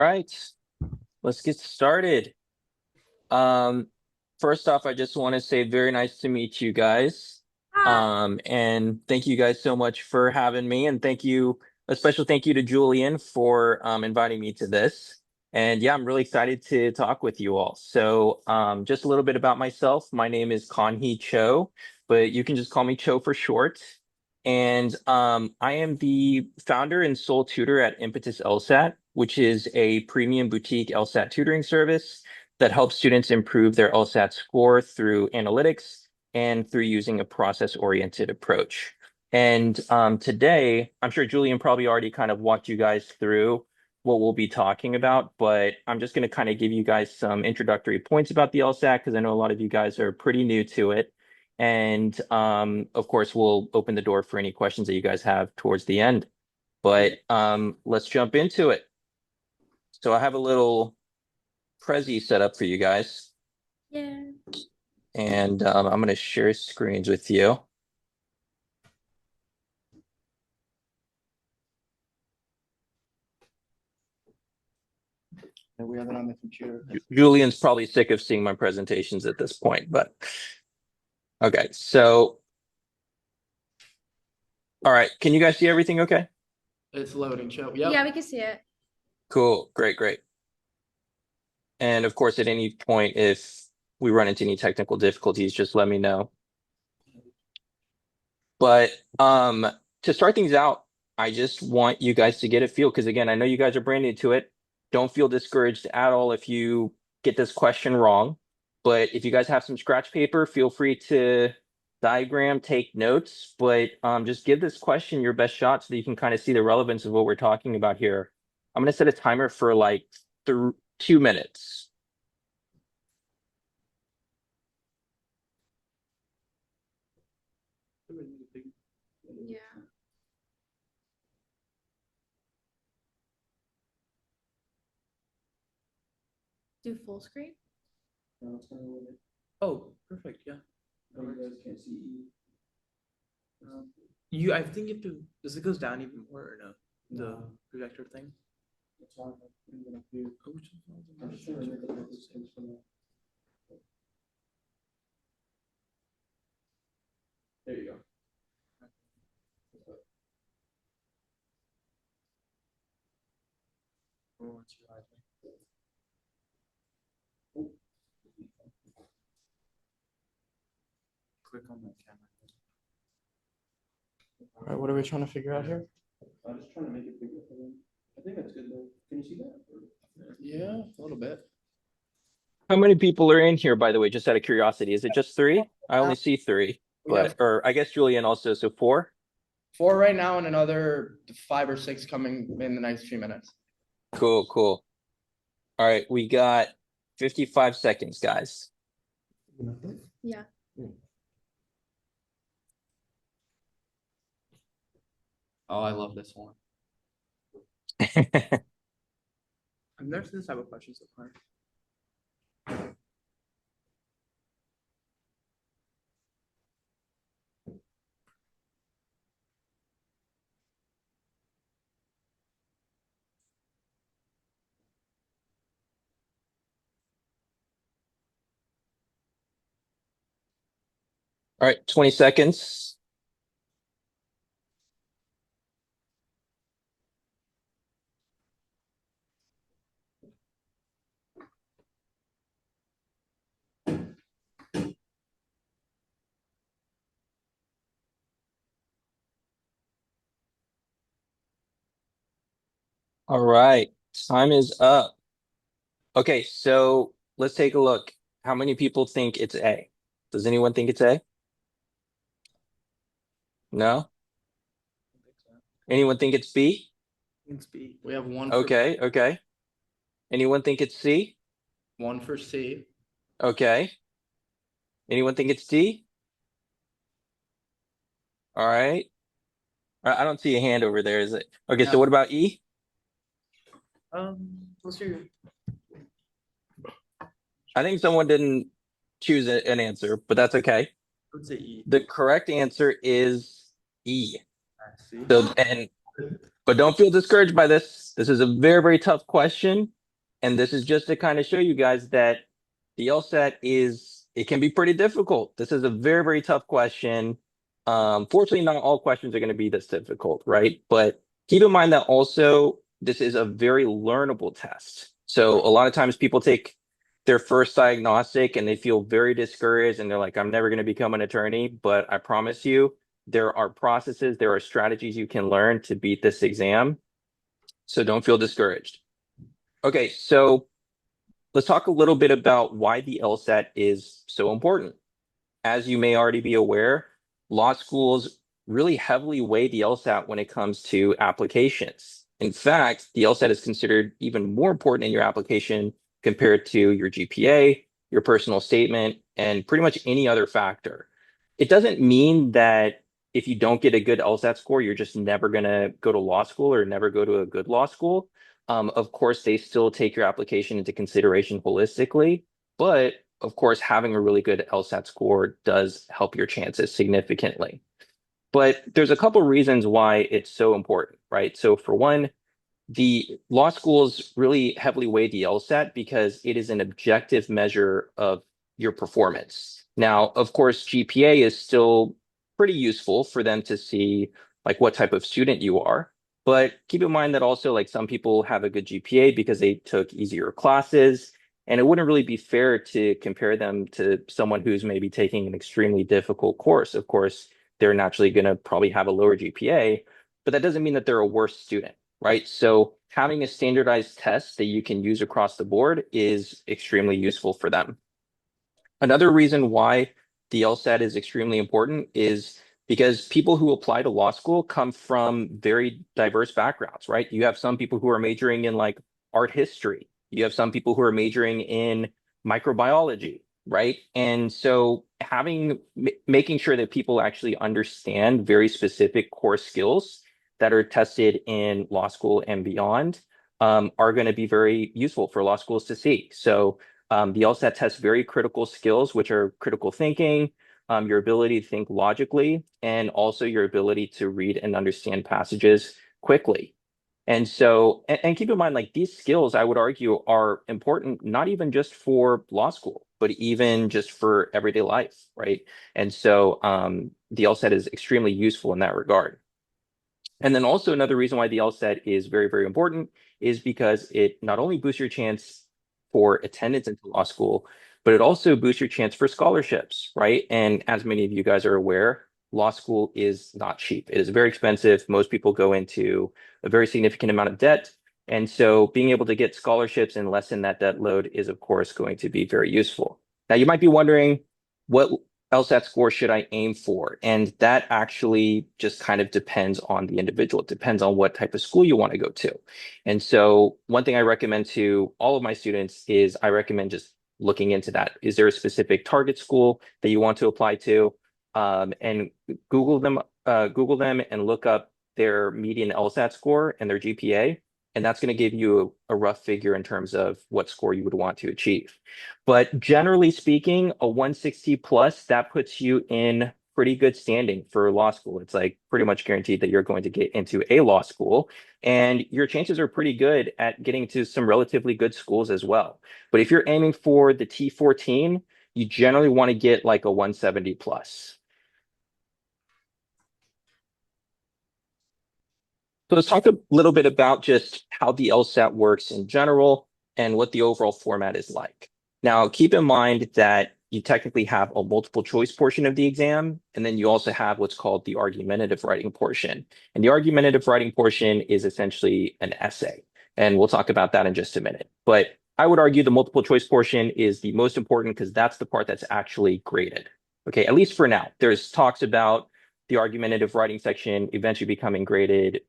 Right, let's get started. Um, First off, I just want to say very nice to meet you guys. And thank you guys so much for having me, and a special thank you to Julian for inviting me to this. And yeah, I'm really excited to talk with you all. So, just a little bit about myself. My name is Kanhee Cho, but you can just call me Cho for short. And I am the founder and sole tutor at Impetus LSAT, which is a premium boutique LSAT tutoring service that helps students improve their LSAT score through analytics and through using a process-oriented approach. And today, I'm sure Julian probably already kind of walked you guys through what we'll be talking about, but I'm just going to kind of give you guys some introductory points about the LSAT because I know a lot of you guys are pretty new to it. And of course, we'll open the door for any questions that you guys have towards the end. But let's jump into it. So I have a little Prezi set up for you guys, Yeah. and I'm going to share screens with you. And we have it on the computer. Julian's probably sick of seeing my presentations at this point, but okay. So, all right. Can you guys see everything okay? It's loading, Joe. Yeah, Yep. we can see it. Cool. Great, great. And of course, at any point, if we run into any technical difficulties, just let me know. But to start things out, I just want you guys to get a feel because again, I know you guys are brand new to it. Don't feel discouraged at all if you get this question wrong. But if you guys have some scratch paper, feel free to diagram, take notes, but just give this question your best shot so that you can kind of see the relevance of what we're talking about here. I'm going to set a timer for like 2 minutes. Yeah. Do full screen? Oh, perfect. Yeah. You guys can't see E. I think it does it goes down even more or no? The projector thing. It's on. I'm gonna do. Oh, which I'm just trying to make it make sense for that. There you go. Oh, it's your eyes. Click on that camera. All right, what are we trying to figure out here? I'm just trying to make it bigger for them. I think that's good though. Can you see that? Yeah, a little bit. How many people are in here, by the way, just out of curiosity? Is it just three? I only see three, We have or I guess Julian also, so four? 4 right now and another 5 or 6 coming in the next few minutes. Cool, cool. All right, we got 55 seconds, guys. Yeah. Oh, I love this one. I've never seen this type of question so far. All right, 20 seconds. All right, time is up. Okay, so let's take a look. How many people think it's A? Does anyone think it's A? No? Anyone think it's B? It's B. We have one Okay, okay. Anyone think it's C? one for C. Okay. Anyone think it's D? All right. I don't see a hand over there, is it? Okay, so No. what about E? Let's do. I think someone didn't choose an answer, but that's okay. Let's say E. The correct answer is E. I see. So, but don't feel discouraged by this. questions. This is a very, very tough question. And this is just to kind of show you guys that the LSAT it can be pretty difficult. This is a very, very tough question. Fortunately, not all questions are going to be this difficult, right? But keep in mind that also this is a very learnable test. So a lot of times people take their first diagnostic and they feel very discouraged and they're like, I'm never going to become an attorney. But I promise you, there are processes, there are strategies you can learn to beat this exam. So don't feel discouraged. Okay, so let's talk a little bit about why the LSAT is so important. As you may already be aware, law schools really heavily weigh the LSAT when it comes to applications. In fact, the LSAT is considered even more important in your application compared to your GPA, your personal statement, and pretty much any other factor. It doesn't mean that if you don't get a good LSAT score, you're just never going to go to law school or never go to a good law school. Of course, they still take your application into consideration holistically, but of course, having a really good LSAT score does help your chances significantly. But there's a couple reasons why it's so important, right? So for one, the law schools really heavily weigh the LSAT because it is an objective measure of your performance. Now, of course, GPA is still pretty useful for them to see like what type of student you are. But keep in mind that also like some people have a good GPA because they took easier classes. And it wouldn't really be fair to compare them to someone who's maybe taking an extremely difficult course. Of course, they're naturally going to probably have a lower GPA, but that doesn't mean that they're a worse student, right? So having a standardized test that you can use across the board is extremely useful for them. Another reason why the LSAT is extremely important is because people who apply to law school come from very diverse backgrounds, right? You have some people who are majoring in like art history. You have some people who are majoring in microbiology, right? And so making sure that people actually understand very specific core skills that are tested in law school and beyond are going to be very useful for law schools to see. So the LSAT tests very critical skills, which are critical thinking, your ability to think logically, and also your ability to read and understand passages quickly. And so, and keep in mind, like these skills, I would argue, are important not even just for law school, but even just for everyday life, right? And so the LSAT is extremely useful in that regard. And then also another reason why the LSAT is very, very important is because it not only boosts your chance for attendance into law school, but it also boosts your chance for scholarships, right? And as many of you guys are aware, law school is not cheap. It is very expensive. Most people go into a very significant amount of debt. And so being able to get scholarships and lessen that debt load is, of course, going to be very useful. Now, you might be wondering, what LSAT score should I aim for? And that actually just kind of depends on the individual. It depends on what type of school you want to go to. And so one thing I recommend to all of my students is I recommend just looking into that. Is there a specific target school that you want to apply to? And Google them and look up their median LSAT score and their GPA. And that's going to give you a rough figure in terms of what score you would want to achieve. But generally speaking, a 160 plus, that puts you in pretty good standing for law school. It's like pretty much guaranteed that you're going to get into a law school, and your chances are pretty good at getting to some relatively good schools as well. But if you're aiming for the T14, you generally want to get like a 170 plus. So let's talk a little bit about just how the LSAT works in general and what the overall format is like. Now, keep in mind that you technically have a multiple choice portion of the exam, and then you also have what's called the argumentative writing portion. And the argumentative writing portion is essentially an essay. And we'll talk about that in just a minute. But I would argue the multiple choice portion is the most important because that's the part that's actually graded. Okay, at least for now. There's talks about the argumentative writing section eventually becoming graded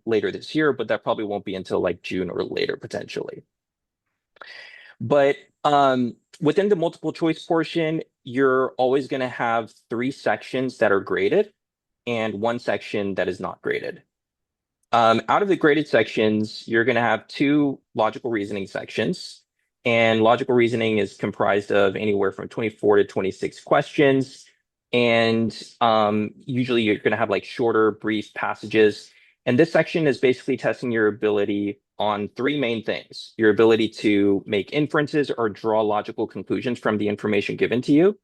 later this year, but that probably won't be until like June or later potentially. But within the multiple choice portion, you're always going to have 3 sections that are graded and 1 section that is not graded. Out of the graded sections, you're going to have 2 logical reasoning sections. And logical reasoning is comprised of anywhere from 24 to 26 questions. And usually you're going to have like shorter, brief passages. And this section is basically testing your ability on three main things: your ability to make inferences or draw logical conclusions from the information given to you,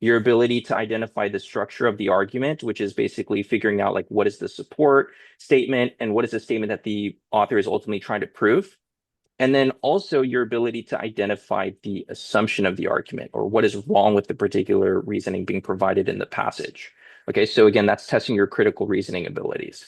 your ability to identify the structure of the argument, which is basically figuring out like what is the support statement and what is the statement that the author is ultimately trying to prove. And then also your ability to identify the assumption of the argument or what is wrong with the particular reasoning being provided in the passage. Okay, so again, that's testing your critical reasoning abilities.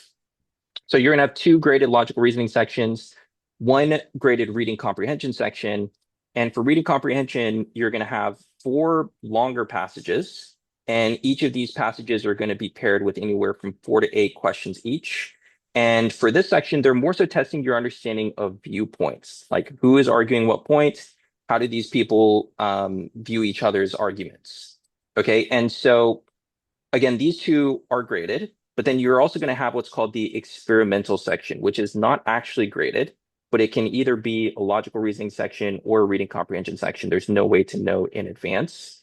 So you're going to have two graded logical reasoning sections, one graded reading comprehension section. And for reading comprehension, you're going to have four longer passages. And each of these passages are going to be paired with anywhere from 4 to 8 questions each. And for this section, they're more so testing your understanding of viewpoints, like who is arguing what point, how do these people view each other's arguments. Okay, and so again, these two are graded, but then you're also going to have what's called the experimental section, which is not actually graded, but it can either be a logical reasoning section or a reading comprehension section. There's no way to know in advance.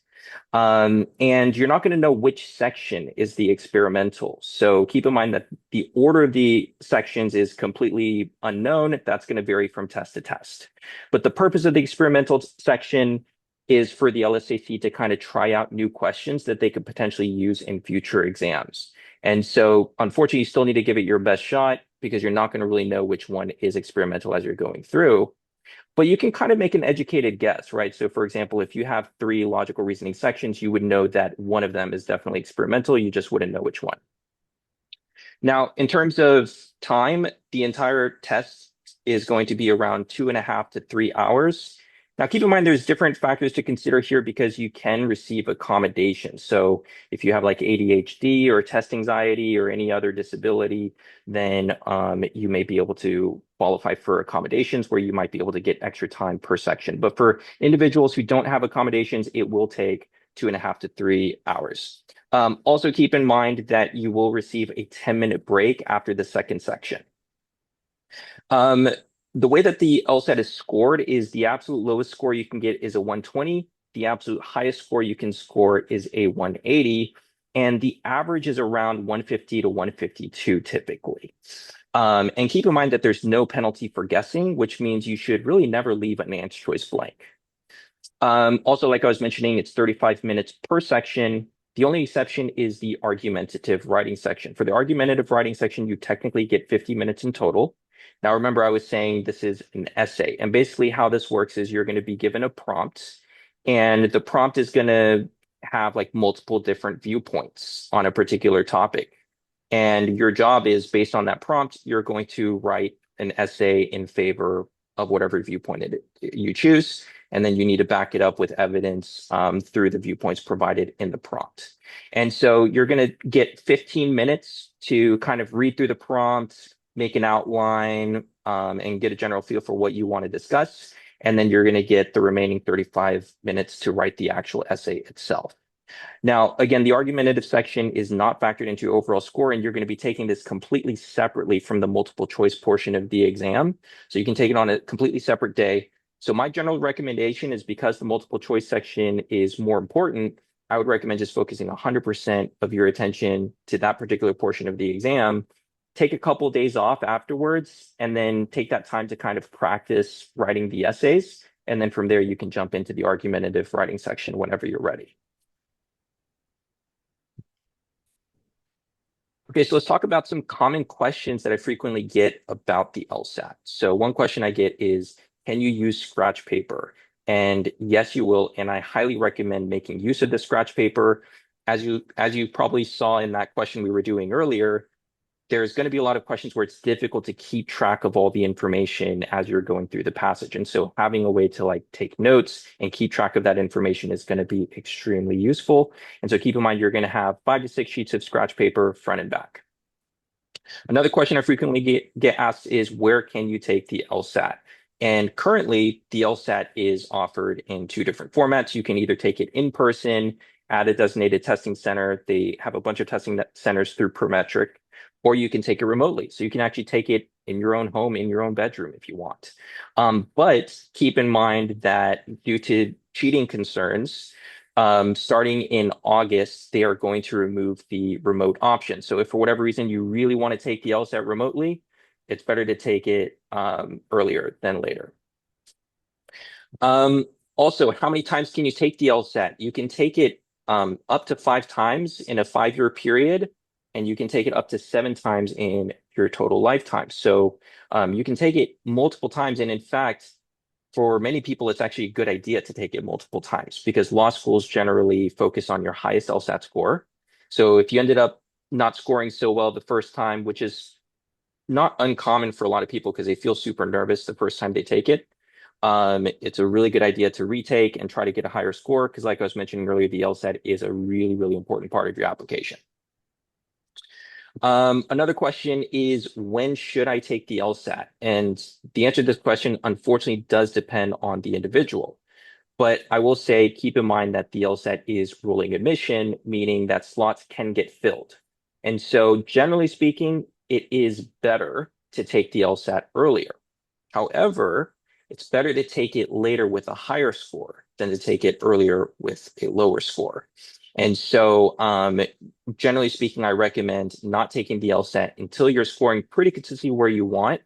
And you're not going to know which section is the experimental. So keep in mind that the order of the sections is completely unknown. That's going to vary from test to test. But the purpose of the experimental section is for the LSAT to kind of try out new questions that they could potentially use in future exams. And so unfortunately, you still need to give it your best shot because you're not going to really know which one is experimental as you're going through. But you can kind of make an educated guess, right? So for example, if you have 3 logical reasoning sections, you would know that one of them is definitely experimental. You just wouldn't know which one. Now, in terms of time, the entire test is going to be around 2.5 to 3 hours. Now, keep in mind, there's different factors to consider here because you can receive accommodations. So if you have like ADHD or test anxiety or any other disability, then you may be able to qualify for accommodations where you might be able to get extra time per section. But for individuals who don't have accommodations, it will take 2.5 to 3 hours. Also keep in mind that you will receive a 10-minute break after the second section. The way that the LSAT is scored is the absolute lowest score you can get is a 120. The absolute highest score you can score is a 180. And the average is around 150 to 152 typically. And keep in mind that there's no penalty for guessing, which means you should really never leave an answer choice blank. Also, like I was mentioning, it's 35 minutes per section. The only exception is the argumentative writing section. For the argumentative writing section, you technically get 50 minutes in total. Now, remember, I was saying this is an essay. And basically how this works is you're going to be given a prompt, and the prompt is going to have like multiple different viewpoints on a particular topic. And your job is, based on that prompt, you're going to write an essay in favor of whatever viewpoint you choose. And then you need to back it up with evidence through the viewpoints provided in the prompt. And so you're going to get 15 minutes to kind of read through the prompt, make an outline, and get a general feel for what you want to discuss. And then you're going to get the remaining 35 minutes to write the actual essay itself. Now, again, the argumentative section is not factored into your overall score, and you're going to be taking this completely separately from the multiple choice portion of the exam. So you can take it on a completely separate day. So my general recommendation is, because the multiple choice section is more important, I would recommend just focusing 100% of your attention to that particular portion of the exam. Take a couple of days off afterwards, and then take that time to kind of practice writing the essays. And then from there, you can jump into the argumentative writing section whenever you're ready. Okay, so let's talk about some common questions that I frequently get about the LSAT. So one question I get is, can you use scratch paper? And yes, you will. And I highly recommend making use of the scratch paper. As you probably saw in that question we were doing earlier, there's going to be a lot of questions where it's difficult to keep track of all the information as you're going through the passage. And so having a way to like take notes and keep track of that information is going to be extremely useful. And so keep in mind, you're going to have 5 to 6 sheets of scratch paper front and back. Another question I frequently get asked is, where can you take the LSAT? And currently, the LSAT is offered in 2 different formats. You can either take it in person at a designated testing center. They have a bunch of testing centers through Prometric, or you can take it remotely. So you can actually take it in your own home, in your own bedroom if you want. But keep in mind that due to cheating concerns, starting in August, they are going to remove the remote option. So if for whatever reason you really want to take the LSAT remotely, it's better to take it earlier than later. Also, how many times can you take the LSAT? You can take it up to 5 times in a 5-year period, and you can take it up to 7 times in your total lifetime. So you can take it multiple times. And in fact, for many people, it's actually a good idea to take it multiple times because law schools generally focus on your highest LSAT score. So if you ended up not scoring so well the first time, which is not uncommon for a lot of people because they feel super nervous the first time they take it, it's a really good idea to retake and try to get a higher score because, like I was mentioning earlier, the LSAT is a really, really important part of your application. Another question is, when should I take the LSAT? And the answer to this question, unfortunately, does depend on the individual. But I will say, keep in mind that the LSAT is rolling admission, meaning that slots can get filled. And so, generally speaking, it is better to take the LSAT earlier. However, it's better to take it later with a higher score than to take it earlier with a lower score. And so, generally speaking, I recommend not taking the LSAT until you're scoring pretty consistently where you want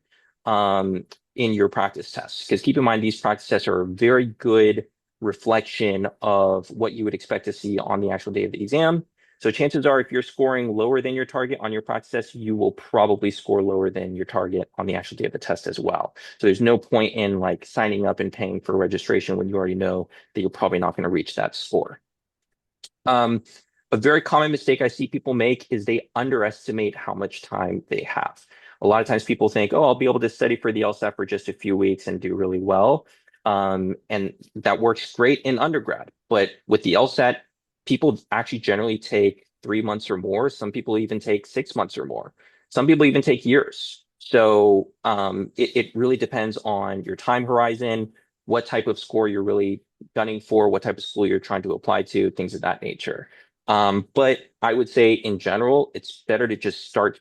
in your practice tests. Because keep in mind, these practice tests are a very good reflection of what you would expect to see on the actual day of the exam. So chances are, if you're scoring lower than your target on your practice test, you will probably score lower than your target on the actual day of the test as well. So there's no point in like signing up and paying for registration when you already know that you're probably not going to reach that score. A very common mistake I see people make is they underestimate how much time they have. A lot of times people think, oh, I'll be able to study for the LSAT for just a few weeks and do really well. And that works great in undergrad. But with the LSAT, people actually generally take 3 months or more. Some people even take 6 months or more. Some people even take years. So it really depends on your time horizon, what type of score you're really gunning for, what type of school you're trying to apply to, things of that nature. But I would say in general, it's better to just start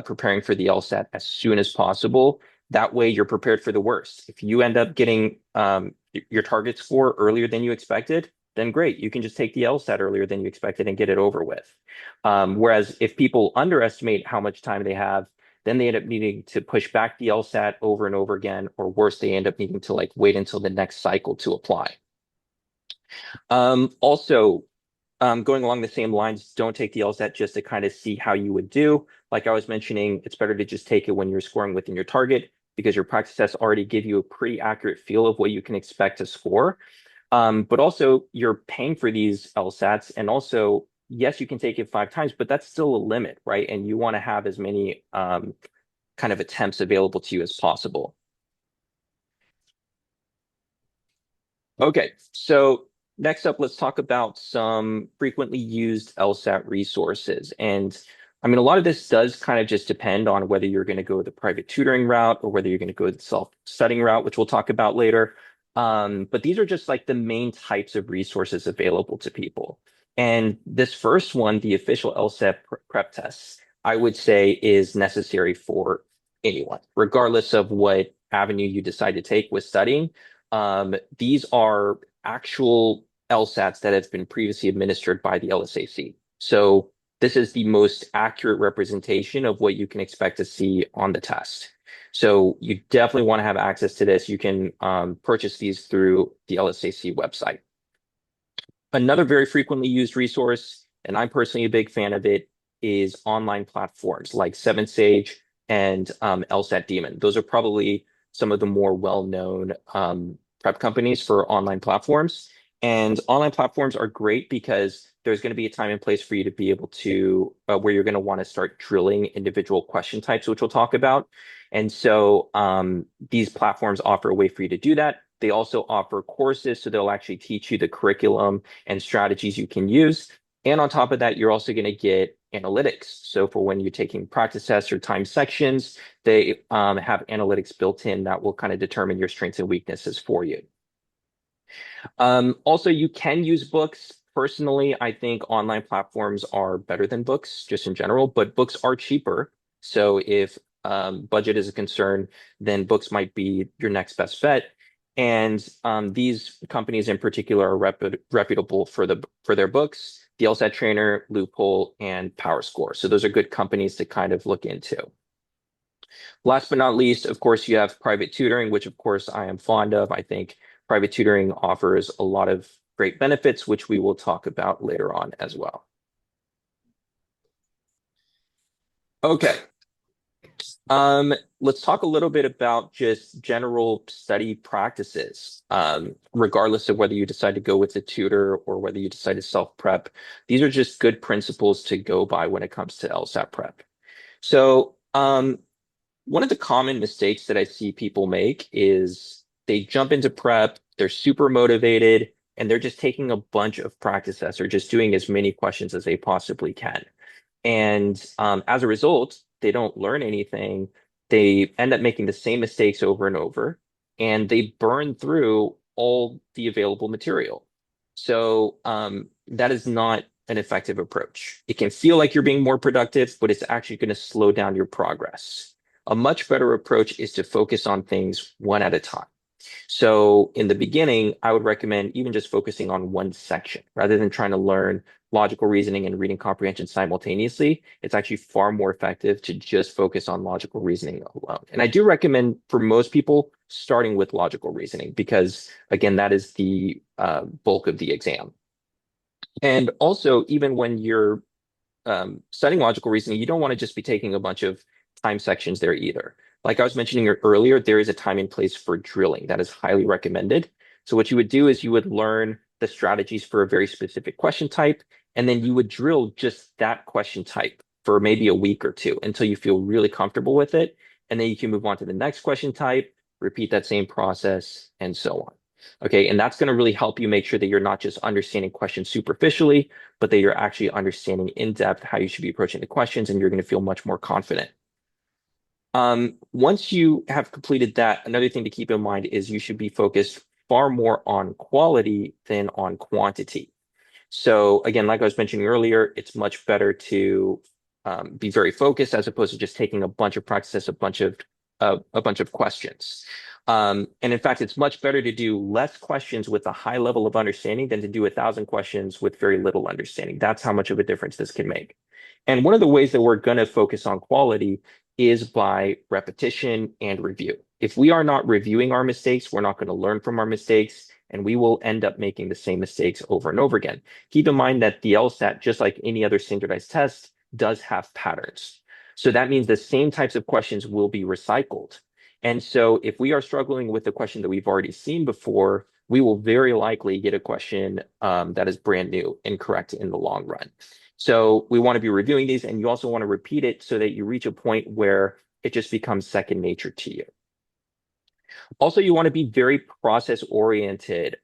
preparing for the LSAT as soon as possible. That way you're prepared for the worst. If you end up getting your target score earlier than you expected, then great. You can just take the LSAT earlier than you expected and get it over with. Whereas if people underestimate how much time they have, then they end up needing to push back the LSAT over and over again, or worse, they end up needing to like wait until the next cycle to apply. Also, going along the same lines, don't take the LSAT just to kind of see how you would do. Like I was mentioning, it's better to just take it when you're scoring within your target because your practice tests already give you a pretty accurate feel of what you can expect to score. But also, you're paying for these LSATs, and also, yes, you can take it 5 times, but that's still a limit, right? And you want to have as many kind of attempts available to you as possible. Okay, so next up, let's talk about some frequently used LSAT resources. And I mean, a lot of this does kind of just depend on whether you're going to go the private tutoring route or whether you're going to go the self-studying route, which we'll talk about later. But these are just like the main types of resources available to people. And this first one, the official LSAT prep tests, I would say is necessary for anyone, regardless of what avenue you decide to take with studying. These are actual LSATs that have been previously administered by the LSAC. So this is the most accurate representation of what you can expect to see on the test. So you definitely want to have access to this. You can purchase these through the LSAC website. Another very frequently used resource, and I'm personally a big fan of it, is online platforms like 7Sage and LSAT Demon. Those are probably some of the more well-known prep companies for online platforms. And online platforms are great because there's going to be a time and place for you to be able to, where you're going to want to start drilling individual question types, which we'll talk about. And so these platforms offer a way for you to do that. They also offer courses, so they'll actually teach you the curriculum and strategies you can use. And on top of that, you're also going to get analytics. So for when you're taking practice tests or time sections, they have analytics built in that will kind of determine your strengths and weaknesses for you. Also, you can use books. Personally, I think online platforms are better than books just in general, but books are cheaper. So if budget is a concern, then books might be your next best bet. And these companies in particular are reputable for their books, the LSAT Trainer, Loophole, and PowerScore. So those are good companies to kind of look into. Last but not least, of course, you have private tutoring, which of course I am fond of. I think private tutoring offers a lot of great benefits, which we will talk about later on as well. Okay. Let's talk a little bit about just general study practices. Regardless of whether you decide to go with a tutor or whether you decide to self-prep, these are just good principles to go by when it comes to LSAT prep. So, one of the common mistakes that I see people make is they jump into prep, they're super motivated, and they're just taking a bunch of practice tests or just doing as many questions as they possibly can. And as a result, they don't learn anything. They end up making the same mistakes over and over, and they burn through all the available material. So that is not an effective approach. It can feel like you're being more productive, but it's actually going to slow down your progress. A much better approach is to focus on things one at a time. So in the beginning, I would recommend even just focusing on one section rather than trying to learn logical reasoning and reading comprehension simultaneously. It's actually far more effective to just focus on logical reasoning alone. And I do recommend for most people starting with logical reasoning because, again, that is the bulk of the exam. And also, even when you're studying logical reasoning, you don't want to just be taking a bunch of time sections there either. Like I was mentioning earlier, there is a time and place for drilling that is highly recommended. So what you would do is you would learn the strategies for a very specific question type, and then you would drill just that question type for maybe a week or two until you feel really comfortable with it. And then you can move on to the next question type, repeat that same process, and so on. Okay, and that's going to really help you make sure that you're not just understanding questions superficially, but that you're actually understanding in depth how you should be approaching the questions, and you're going to feel much more confident. Once you have completed that, another thing to keep in mind is you should be focused far more on quality than on quantity. So again, like I was mentioning earlier, it's much better to be very focused as opposed to just taking a bunch of practices, a bunch of questions. And in fact, it's much better to do less questions with a high level of understanding than to do 1,000 questions with very little understanding. That's how much of a difference this can make. And one of the ways that we're going to focus on quality is by repetition and review. If we are not reviewing our mistakes, we're not going to learn from our mistakes, and we will end up making the same mistakes over and over again. Keep in mind that the LSAT, just like any other standardized test, does have patterns. So that means the same types of questions will be recycled. And so if we are struggling with a question that we've already seen before, we will very likely get a question that is brand new and correct in the long run. So we want to be reviewing these, and you also want to repeat it so that you reach a point where it just becomes second nature to you. Also, you want to be very process oriented.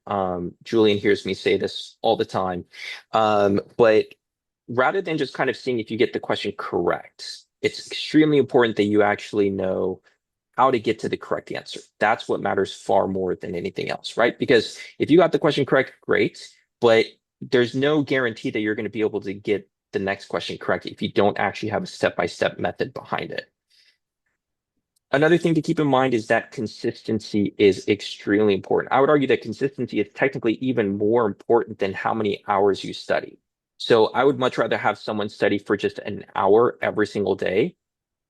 Julian hears me say this all the time. But rather than just kind of seeing if you get the question correct, it's extremely important that you actually know how to get to the correct answer. That's what matters far more than anything else, right? Because if you got the question correct, great, but there's no guarantee that you're going to be able to get the next question correct if you don't actually have a step-by-step method behind it. Another thing to keep in mind is that consistency is extremely important. I would argue that consistency is technically even more important than how many hours you study. So I would much rather have someone study for just an hour every single day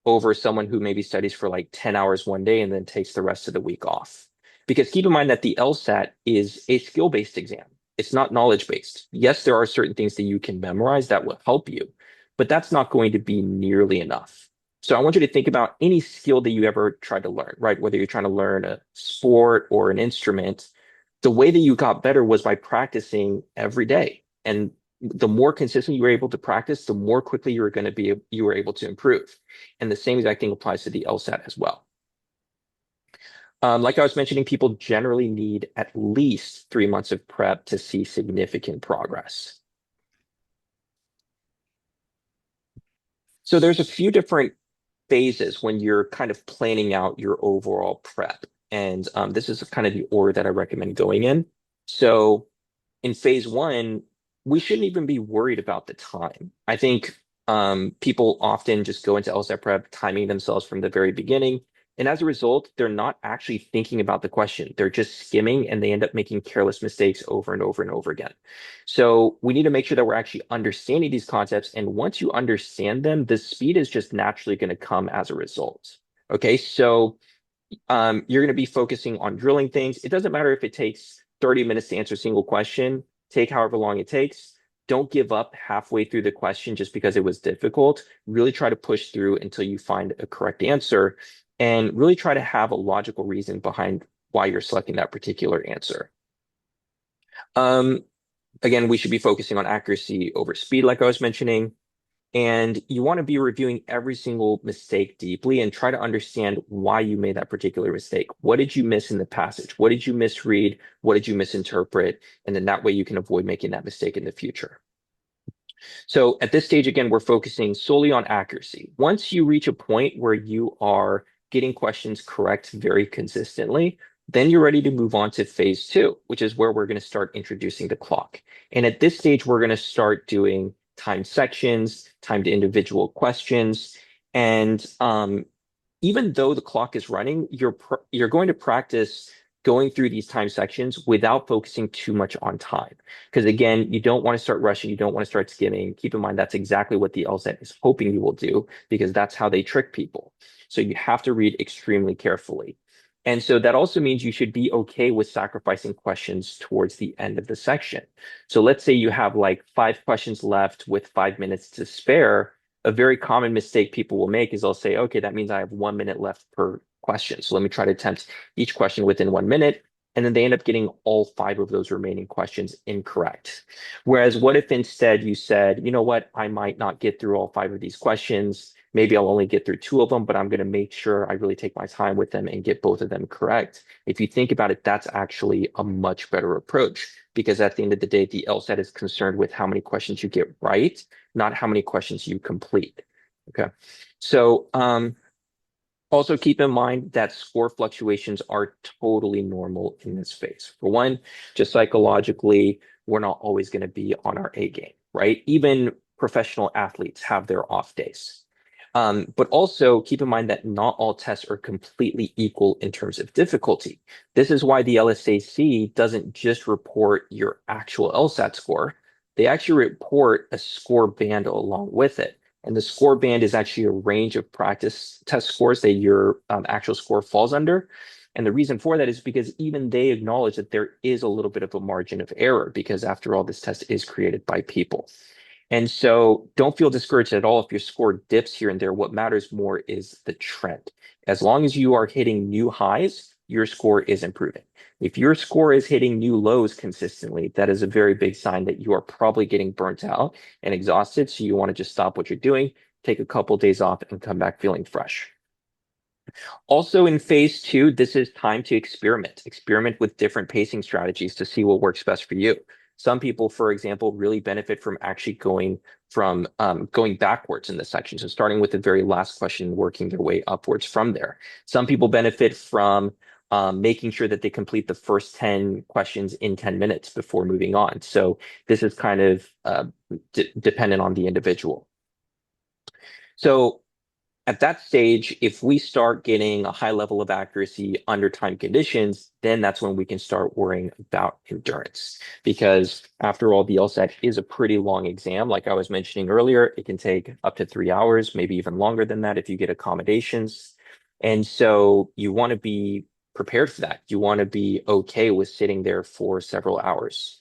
over someone who maybe studies for like 10 hours one day and then takes the rest of the week off. Because keep in mind that the LSAT is a skill-based exam. It's not knowledge-based. Yes, there are certain things that you can memorize that will help you, but that's not going to be nearly enough. So I want you to think about any skill that you ever tried to learn, right? Whether you're trying to learn a sport or an instrument, the way that you got better was by practicing every day. And the more consistent you were able to practice, the more quickly you were able to improve. And the same exact thing applies to the LSAT as well. Like I was mentioning, people generally need at least 3 months of prep to see significant progress. So there's a few different phases when you're kind of planning out your overall prep. And this is kind of the order that I recommend going in. So in phase one, we shouldn't even be worried about the time. I think people often just go into LSAT prep timing themselves from the very beginning, And as a result, they're not actually thinking about the question. They're just skimming and they end up making careless mistakes over and over and over again. So we need to make sure that we're actually understanding these concepts. And once you understand them, the speed is just naturally going to come as a result. Okay, so you're going to be focusing on drilling things. It doesn't matter if it takes 30 minutes to answer a single question, take however long it takes. Don't give up halfway through the question just because it was difficult. Really try to push through until you find a correct answer and really try to have a logical reason behind why you're selecting that particular answer. Um, Again, we should be focusing on accuracy over speed, like I was mentioning. And you want to be reviewing every single mistake deeply and try to understand why you made that particular mistake. What did you miss in the passage? What did you misread? What did you misinterpret? And then that way you can avoid making that mistake in the future. So at this stage, again, we're focusing solely on accuracy. Once you reach a point where you are getting questions correct very consistently, then you're ready to move on to phase two, which is where we're going to start introducing the clock. And at this stage, we're going to start doing timed sections, timed individual questions. And even though the clock is running, you're going to practice going through these time sections without focusing too much on time. Because again, you don't want to start rushing, you don't want to start skimming. Keep in mind that's exactly what the LSAT is hoping you will do, because that's how they trick people. So you have to read extremely carefully. And so that also means you should be okay with sacrificing questions towards the end of the section. So let's say you have like 5 questions left with 5 minutes to spare. A very common mistake people will make is they'll say, okay, that means I have 1 minute left per question. So let me try to attempt each question within 1 minute. And then they end up getting all 5 of those remaining questions incorrect. Whereas what if instead you said, you know what, I might not get through all 5 of these questions. Maybe I'll only get through 2 of them, but I'm going to make sure I really take my time with them and get both of them correct. If you think about it, that's actually a much better approach, because at the end of the day, the LSAT is concerned with how many questions you get right, not how many questions you complete. Okay. So also keep in mind that score fluctuations are totally normal in this phase. For one, just psychologically, we're not always going to be on our A game, right? Even professional athletes have their off days. But also keep in mind that not all tests are completely equal in terms of difficulty. This is why the LSAC doesn't just report your actual LSAT score. They actually report a score band along with it. And the score band is actually a range of practice test scores that your actual score falls under. And the reason for that is because even they acknowledge that there is a little bit of a margin of error, because after all, this test is created by people. And so don't feel discouraged at all if your score dips here and there. What matters more is the trend. As long as you are hitting new highs, your score is improving. If your score is hitting new lows consistently, that is a very big sign that you are probably getting burnt out and exhausted. So you want to just stop what you're doing, take a couple days off, and come back feeling fresh. Also in phase two, this is time to experiment with different pacing strategies to see what works best for you. Some people, for example, really benefit from actually going backwards in the section. So starting with the very last question, working their way upwards from there. Some people benefit from making sure that they complete the first 10 questions in 10 minutes before moving on. So this is kind of dependent on the individual. So at that stage, if we start getting a high level of accuracy under time conditions, then that's when we can start worrying about endurance. Because after all, the LSAT is a pretty long exam. Like I was mentioning earlier, it can take up to 3 hours, maybe even longer than that if you get accommodations. And so you want to be prepared for that. You want to be okay with sitting there for several hours.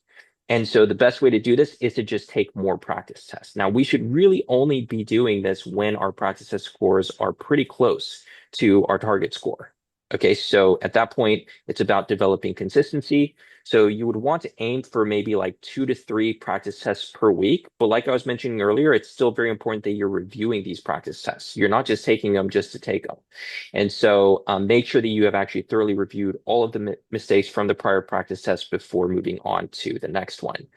And so the best way to do this is to just take more practice tests. Now, we should really only be doing this when our practice test scores are pretty close to our target score. Okay, so at that point, it's about developing consistency. So you would want to aim for maybe like 2 to 3 practice tests per week. But like I was mentioning earlier, it's still very important that you're reviewing these practice tests. You're not just taking them just to take them. And so make sure that you have actually thoroughly reviewed all of the mistakes from the prior practice test before moving on to the next one.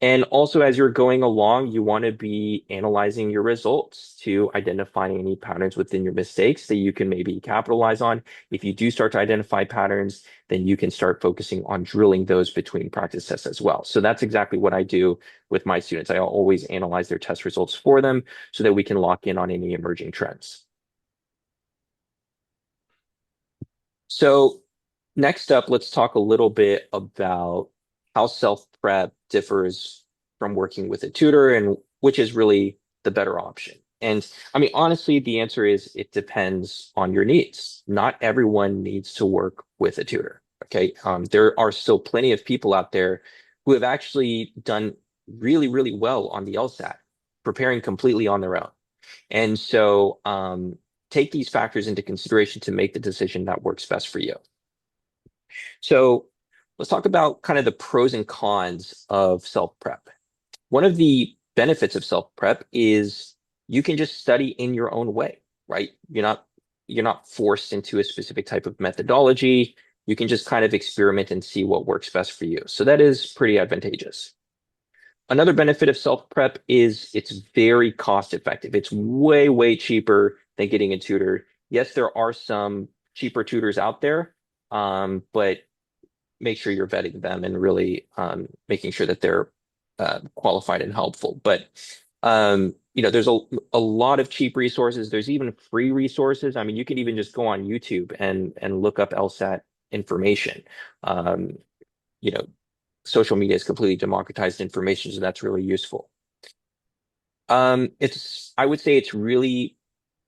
And also, as you're going along, you want to be analyzing your results to identify any patterns within your mistakes that you can maybe capitalize on. If you do start to identify patterns, then you can start focusing on drilling those between practice tests as well. So that's exactly what I do with my students. I always analyze their test results for them so that we can lock in on any emerging trends. So next up, let's talk a little bit about how self-prep differs from working with a tutor and which is really the better option. And I mean, honestly, the answer is it depends on your needs. Not everyone needs to work with a tutor. Okay. There are still plenty of people out there who have actually done really, really well on the LSAT, preparing completely on their own. And so take these factors into consideration to make the decision that works best for you. So let's talk about kind of the pros and cons of self-prep. One of the benefits of self-prep is you can just study in your own way, right? You're not forced into a specific type of methodology. You can just kind of experiment and see what works best for you. So that is pretty advantageous. Another benefit of self-prep is it's very cost effective. It's way, way cheaper than getting a tutor. Yes, there are some cheaper tutors out there, but make sure you're vetting them and really making sure that they're qualified and helpful. But there's a lot of cheap resources. There's even free resources. I mean, you can even just go on YouTube and look up LSAT information. Um, you know, Social media has completely democratized information, so that's really useful. I would say it's really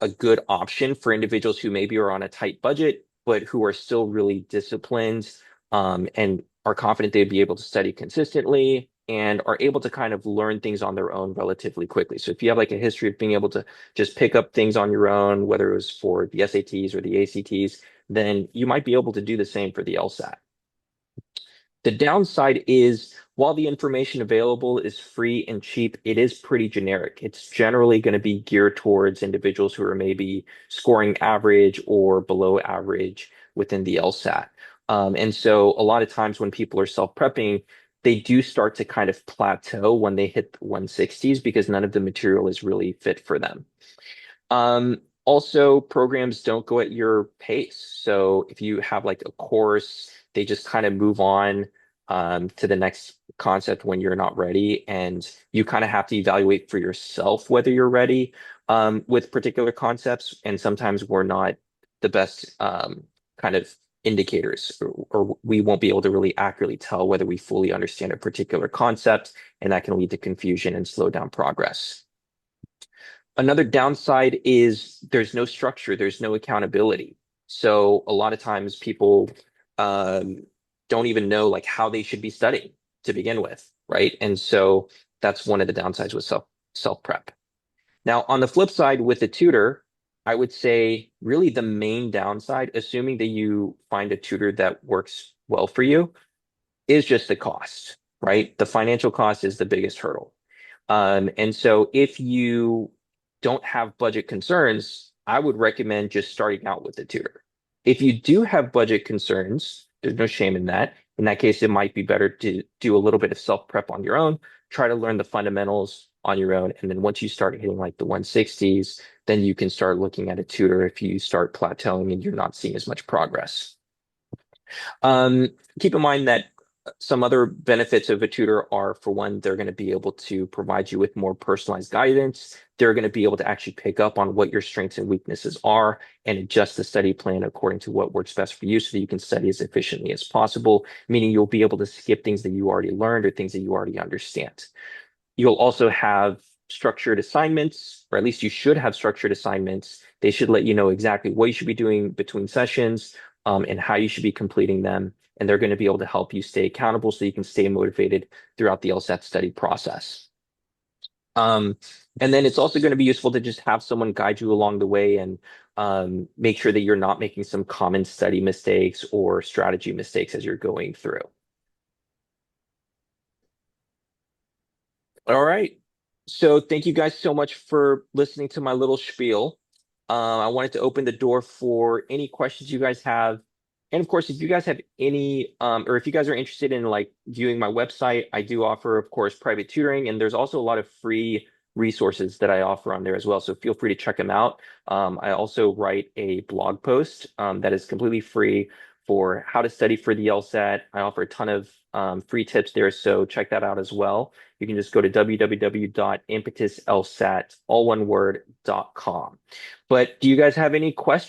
a good option for individuals who maybe are on a tight budget, but who are still really disciplined, and are confident they'd be able to study consistently and are able to kind of learn things on their own relatively quickly. So if you have like a history of being able to just pick up things on your own, whether it was for the SATs or the ACTs, then you might be able to do the same for the LSAT. The downside is while the information available is free and cheap, it is pretty generic. It's generally going to be geared towards individuals who are maybe scoring average or below average within the LSAT. And so a lot of times when people are self-prepping, they do start to kind of plateau when they hit the 160s because none of the material is really fit for them. Also, programs don't go at your pace. So if you have like a course, they just kind of move on to the next concept when you're not ready. And you kind of have to evaluate for yourself whether you're ready with particular concepts. And sometimes we're not the best kind of indicators, or we won't be able to really accurately tell whether we fully understand a particular concept. And that can lead to confusion and slow down progress. Another downside is there's no structure, there's no accountability. So a lot of times people um, don't even know like how they should be studying to begin with, right? And so that's one of the downsides with self prep. Now, on the flip side, with a tutor, I would say really the main downside, assuming that you find a tutor that works well for you, is just the cost, right? The financial cost is the biggest hurdle. And so if you don't have budget concerns, I would recommend just starting out with a tutor. If you do have budget concerns, there's no shame in that. In that case, it might be better to do a little bit of self-prep on your own, try to learn the fundamentals on your own. And then once you start hitting like the 160s, then you can start looking at a tutor if you start plateauing and you're not seeing as much progress. Um, Keep in mind that some other benefits of a tutor are, for one, they're going to be able to provide you with more personalized guidance. They're going to be able to actually pick up on what your strengths and weaknesses are and adjust the study plan according to what works best for you so that you can study as efficiently as possible, meaning you'll be able to skip things that you already learned or things that you already understand. You'll also have structured assignments, or at least you should have structured assignments. They should let you know exactly what you should be doing between sessions, and how you should be completing them. And they're going to be able to help you stay accountable so you can stay motivated throughout the LSAT study process. Um, and then it's also going to be useful to just have someone guide you along the way and make sure that you're not making some common study mistakes or strategy mistakes as you're going through. All right. So thank you guys so much for listening to my little spiel. I wanted to open the door for any questions you guys have. And of course, if you guys have any, or if you guys are interested in like viewing my website, I do offer, of course, private tutoring, and there's also a lot of free resources that I offer on there as well. So feel free to check them out. I also write a blog post that is completely free for how to study for the LSAT. I offer a ton of free tips there, so check that out as well. You can just go to www.impetuslsat, all one word, .com. But do you guys have any questions?